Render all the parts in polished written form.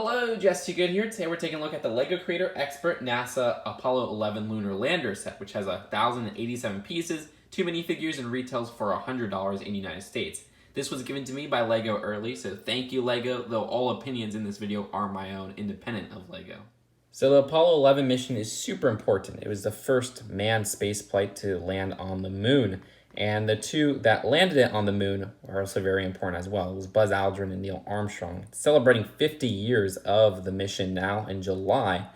Hello, Jessica here. Today we're taking a look at the LEGO Creator Expert NASA Apollo 11 Lunar Lander set, which has 1,087 pieces, 2 minifigures, and retails for $100 in the United States. This was given to me by LEGO early, so thank you, LEGO, though all opinions in this video are my own, independent of LEGO. So the Apollo 11 mission is super important. It was the first manned spaceflight to land on the moon. And the two that landed it on the moon are also very important as well. It was Buzz Aldrin and Neil Armstrong. It's celebrating 50 years of the mission now in July.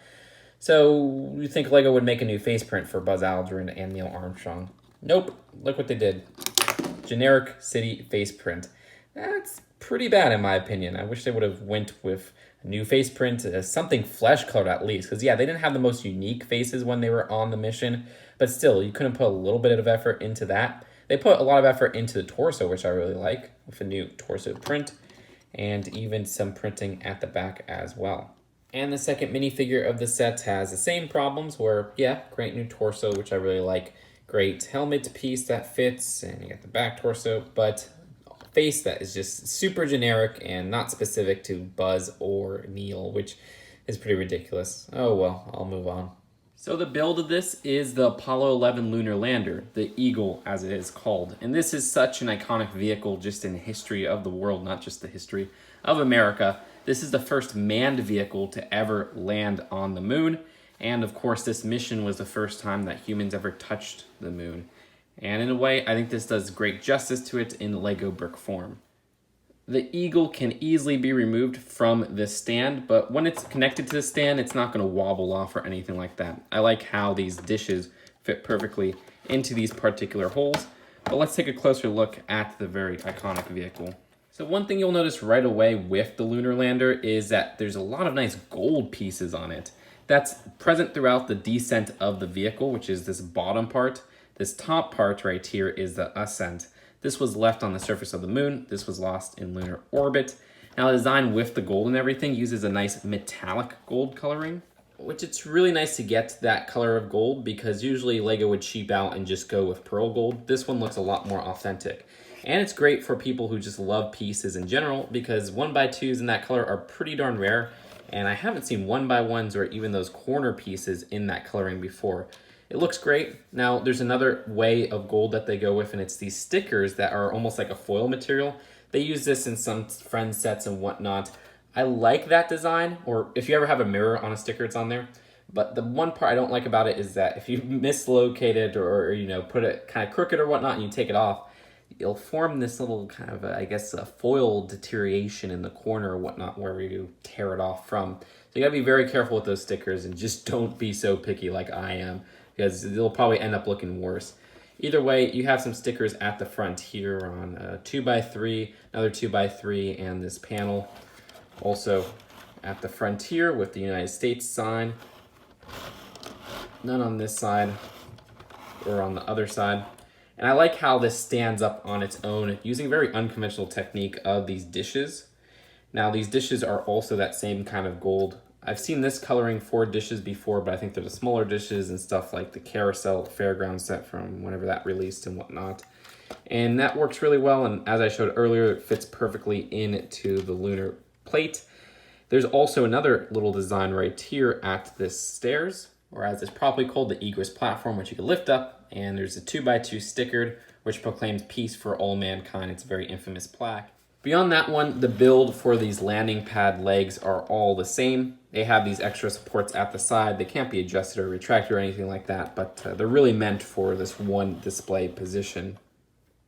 So you think LEGO would make a new faceprint for Buzz Aldrin and Neil Armstrong? Nope. Look what they did. Generic city faceprint. That's pretty bad in my opinion. I wish they would have went with a new faceprint, something flesh colored at least. Because yeah, they didn't have the most unique faces when they were on the mission. But still, you couldn't put a little bit of effort into that. They put a lot of effort into the torso, which I really like, with a new torso print, and even some printing at the back as well. And the second minifigure of the set has the same problems where, yeah, great new torso, which I really like. Great helmet piece that fits, and you got the back torso, but face that is just super generic and not specific to Buzz or Neil, which is pretty ridiculous. Oh well, I'll move on. So the build of this is the Apollo 11 Lunar Lander, the Eagle as it is called. And this is such an iconic vehicle just in the history of the world, not just the history of America. This is the first manned vehicle to ever land on the moon. And of course, this mission was the first time that humans ever touched the moon. And in a way, I think this does great justice to it in Lego brick form. The Eagle can easily be removed from this stand, but when it's connected to the stand, it's not going to wobble off or anything like that. I like how these dishes fit perfectly into these particular holes, but let's take a closer look at the very iconic vehicle. So one thing you'll notice right away with the Lunar Lander is that there's a lot of nice gold pieces on it. That's present throughout the descent of the vehicle, which is this bottom part. This top part right here is the ascent. This was left on the surface of the moon. This was lost in lunar orbit. Now the design with the gold and everything uses a nice metallic gold coloring, which it's really nice to get that color of gold because usually LEGO would cheap out and just go with pearl gold. This one looks a lot more authentic. And it's great for people who just love pieces in general because 1x2s in that color are pretty darn rare. And I haven't seen 1x1s or even those corner pieces in that coloring before. It looks great. Now, there's another way of gold that they go with, and it's these stickers that are almost like a foil material. They use this in some friend sets and whatnot. I like that design, or if you ever have a mirror on a sticker, it's on there. But the one part I don't like about it is that if you mislocate it or you know, put it kind of crooked or whatnot and you take it off, you'll form this little kind of, I guess, a foil deterioration in the corner or whatnot wherever you tear it off from. So you gotta be very careful with those stickers and just don't be so picky like I am, because they'll probably end up looking worse. Either way, you have some stickers at the front here on a 2x3, another 2x3, and this panel. Also at the front here with the United States sign. None on this side or on the other side. And I like how this stands up on its own using a very unconventional technique of these dishes. Now these dishes are also that same kind of gold. I've seen this coloring for dishes before, but I think they're the smaller dishes and stuff like the Carousel Fairground set from whenever that released and whatnot. And that works really well, and as I showed earlier, it fits perfectly into the lunar plate. There's also another little design right here at this stairs, or as it's probably called, the egress platform, which you can lift up, and there's a 2x2 stickered, which proclaims peace for all mankind. It's a very infamous plaque. Beyond that one, the build for these landing pad legs are all the same. They have these extra supports at the side. They can't be adjusted or retracted or anything like that, but they're really meant for this one display position.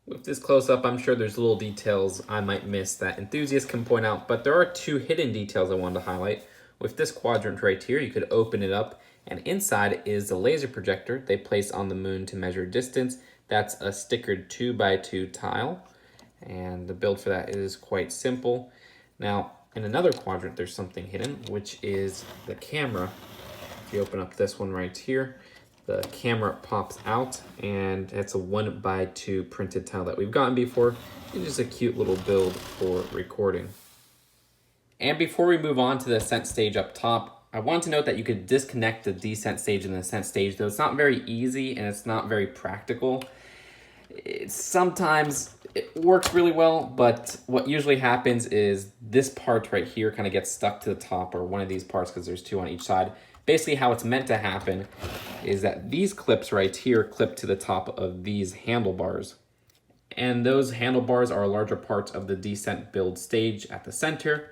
With this close-up, I'm sure there's little details I might miss that enthusiasts can point out, but there are two hidden details I wanted to highlight. With this quadrant right here, you could open it up, and inside is the laser projector they place on the moon to measure distance. That's a stickered 2x2 tile. And the build for that is quite simple. Now, in another quadrant, there's something hidden, which is the camera. If you open up this one right here, the camera pops out, and it's a 1x2 printed tile that we've gotten before. It's just a cute little build for recording. And before we move on to the Ascent Stage up top, I want to note that you could disconnect the Descent Stage and the Ascent Stage, though it's not very easy and it's not very practical. Sometimes it works really well, but what usually happens is this part right here kind of gets stuck to the top, or one of these parts, because there's two on each side. Basically how it's meant to happen is that these clips right here clip to the top of these handlebars. And those handlebars are a larger part of the descent build stage at the center.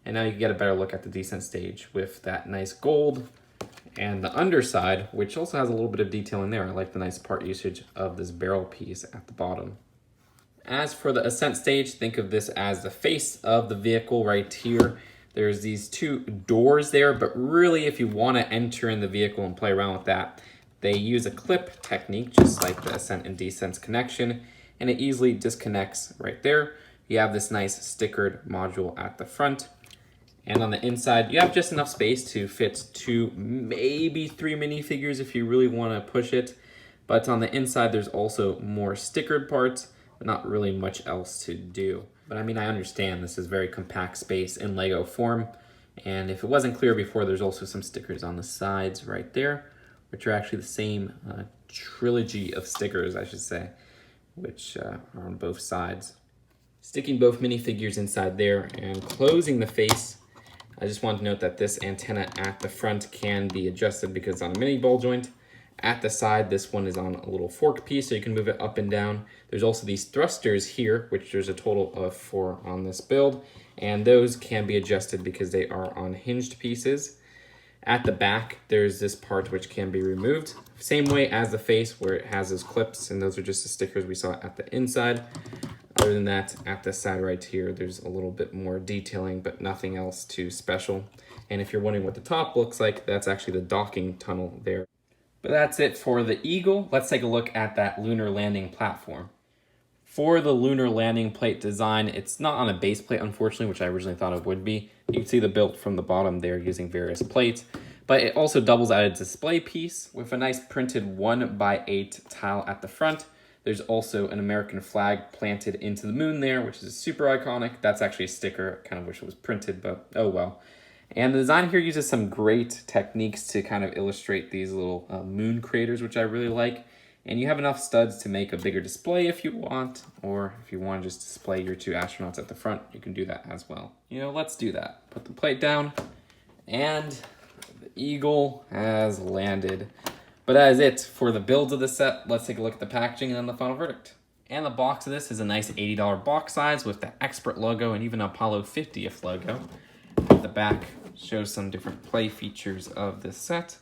And now you can get a better look at the descent stage with that nice gold and the underside, which also has a little bit of detail in there. I like the nice part usage of this barrel piece at the bottom. As for the Ascent Stage, think of this as the face of the vehicle right here. There's these two doors there, but really if you want to enter in the vehicle and play around with that, they use a clip technique, just like the Ascent and Descent's connection, and it easily disconnects right there. You have this nice stickered module at the front. And on the inside, you have just enough space to fit 2, maybe 3 minifigures if you really want to push it. But on the inside, there's also more stickered parts, but not really much else to do. But I mean, I understand this is very compact space in Lego form. And if it wasn't clear before, there's also some stickers on the sides right there, which are actually the same trilogy of stickers, I should say, which are on both sides. Sticking both minifigures inside there and closing the face, I just wanted to note that this antenna at the front can be adjusted because it's on a mini ball joint. At the side, this one is on a little fork piece, so you can move it up and down. There's also these thrusters here, which there's a total of 4 on this build, and those can be adjusted because they are on hinged pieces. At the back, there's this part which can be removed. Same way as the face, where it has those clips, and those are just the stickers we saw at the inside. Other than that, at the side right here, there's a little bit more detailing, but nothing else too special. And if you're wondering what the top looks like, that's actually the docking tunnel there. But that's it for the Eagle. Let's take a look at that lunar landing platform. For the lunar landing plate design, it's not on a base plate, unfortunately, which I originally thought it would be. You can see the build from the bottom there using various plates. But it also doubles as a display piece with a nice printed 1x8 tile at the front. There's also an American flag planted into the moon there, which is super iconic. That's actually a sticker. I kind of wish it was printed, but oh well. And the design here uses some great techniques to kind of illustrate these little moon craters, which I really like. And you have enough studs to make a bigger display if you want, or if you want to just display your 2 astronauts at the front, you can do that as well. Let's do that. Put the plate down, and the Eagle has landed. But that is it for the builds of the set. Let's take a look at the packaging and then the final verdict. And the box of this is a nice $80 box size with the Expert logo and even Apollo 50th logo. At the back shows some different play features of this set.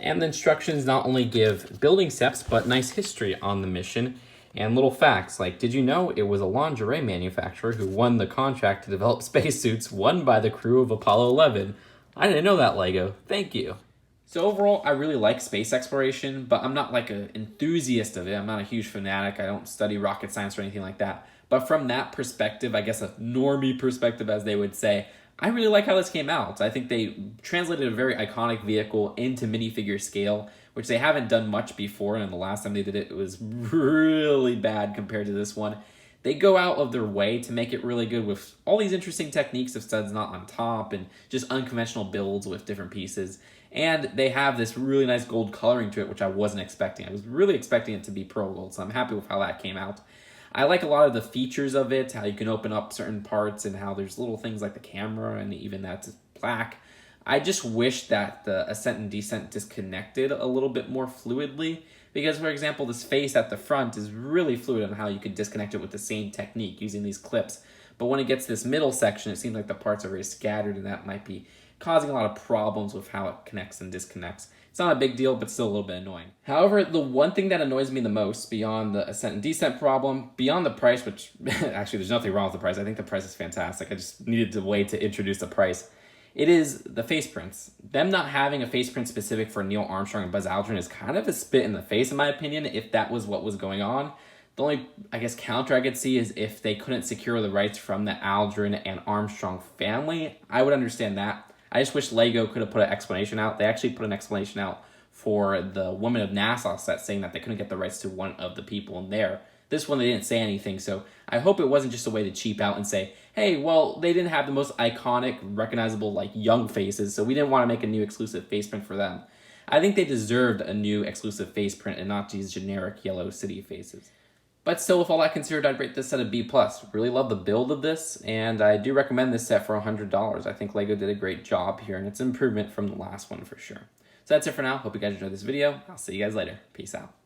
And the instructions not only give building steps, but nice history on the mission and little facts like, did you know it was a lingerie manufacturer who won the contract to develop spacesuits won by the crew of Apollo 11? I didn't know that, Lego. Thank you. So overall, I really like space exploration, but I'm not like an enthusiast of it. I'm not a huge fanatic. I don't study rocket science or anything like that. But from that perspective, I guess a normie perspective, as they would say, I really like how this came out. I think they translated a very iconic vehicle into minifigure scale, which they haven't done much before, and the last time they did it, it was really bad compared to this one. They go out of their way to make it really good with all these interesting techniques of studs not on top and just unconventional builds with different pieces. And they have this really nice gold coloring to it, which I wasn't expecting. I was really expecting it to be pearl gold, so I'm happy with how that came out. I like a lot of the features of it, how you can open up certain parts and how there's little things like the camera and even that plaque. I just wish that the Ascent and Descent disconnected a little bit more fluidly because, for example, this face at the front is really fluid on how you could disconnect it with the same technique using these clips. But when it gets to this middle section, it seems like the parts are very scattered and that might be causing a lot of problems with how it connects and disconnects. It's not a big deal, but still a little bit annoying. However, the one thing that annoys me the most, beyond the Ascent and Descent problem, beyond the price, which actually there's nothing wrong with the price. I think the price is fantastic. I just needed to wait to introduce the price. It is the face prints. Them not having a face print specific for Neil Armstrong and Buzz Aldrin is kind of a spit in the face, in my opinion, if that was what was going on. The only, counter I could see is if they couldn't secure the rights from the Aldrin and Armstrong family. I would understand that. I just wish Lego could have put an explanation out. They actually put an explanation out for the Women of NASA set saying that they couldn't get the rights to one of the people in there. This one, they didn't say anything, so I hope it wasn't just a way to cheap out and say, hey, well, they didn't have the most iconic, recognizable, young faces, so we didn't want to make a new exclusive face print for them. I think they deserved a new exclusive face print and not these generic yellow city faces. But still, with all that considered, I'd rate this set a B+. Really love the build of this, and I do recommend this set for $100. I think LEGO did a great job here, and it's an improvement from the last one for sure. So that's it for now. Hope you guys enjoyed this video. I'll see you guys later. Peace out.